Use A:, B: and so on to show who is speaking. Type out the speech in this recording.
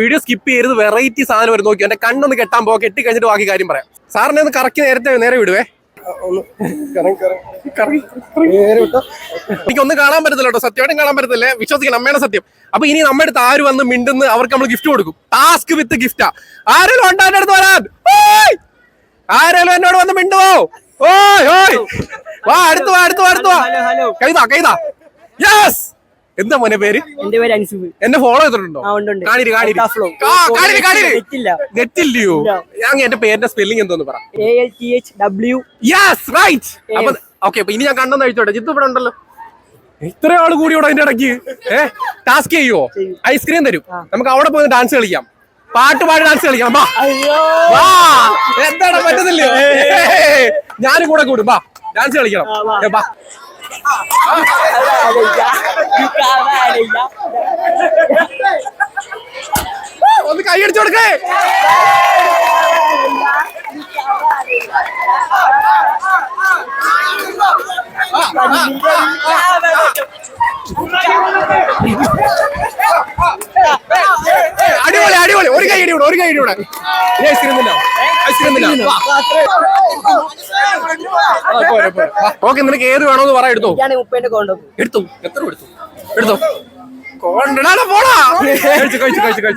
A: Video skip ചെയ്ത് variety സാധനം വരും നോക്കി. എന്റെ കണ്ണൊന്ന് കെട്ടാൻ പോകാം, കെട്ടി കഴിഞ്ഞിട്ട് ബാക്കി കാര്യം പറയാം. സാറിനെ ഒന്ന് കറക്കി നേരെ വിടുവേ. എനിക്കൊന്നും കാണാൻ പറ്റത്തില്ല കേട്ടോ, സത്യമായിട്ടും കാണാൻ പറ്റത്തില്ലേ, വിശ്വസിക്കണം, അമ്മയാണ് സത്യം. അപ്പൊ ഇനി നമ്മുടെ അടുത്ത് ആര് വന്ന് മിണ്ടുന്ന് അവർക്ക് നമ്മൾ ഗിഫ്റ്റ് കൊടുക്കും. ടാസ്ക് വിത്ത് ഗിഫ്റ്റാ. ആരെങ്കിലും ഉണ്ടോ എന്റെ അടുത്ത് വരാൻ? ആരെങ്കിലും എന്നോട് വന്ന് മിണ്ടുവോ? ഓയ് ഓയ് വാ, അടുത്ത് വാ. കൈതാ. യെസ്. എന്താ മോനെ പേര്?
B: എന്റെ പേര് അൻസുബ്.
A: എന്നെ ഫോളോ ചെയ്തിട്ടുണ്ടോ? നെറ്റില്ലയോ? ഞാൻ എന്റെ പേരിന്റെ സ്പെല്ലിംഗ് എന്തോന്ന് പറ. ഓക്കെ, അപ്പൊ ഇനി ഞാൻ കണ്ടെന്ന് കഴിച്ചോട്ടെ. ജിത്തു ഇവിടെ ഉണ്ടല്ലോ, ഇത്ര ആള് കൂടിയോടെ അതിന്റെ ഇടയ്ക്ക്. ടാസ്ക് ചെയ്യുവോ? ഐസ്ക്രീം തരും, നമുക്ക് അവിടെ പോയി ഡാൻസ് കളിക്കാം, പാട്ട് പാടി ഡാൻസ് കളിക്കാം. എന്താണ് പറ്റുന്നില്ലയോ? ഞാനും കൂടെ കൂടും, ബാ ഡാൻസ് കളിക്കണം. ഒന്ന് കൈയടിച്ചു കൊടുക്കേ. അടിപൊളി. ഒരു കൈ ഇടിയൂടെ. ഓക്കെ, നിനക്ക് ഏത് വേണമെന്ന് പറ. എടുത്തോ. എത്ര എടുത്തു? പോടാ. കഴിച്ചു.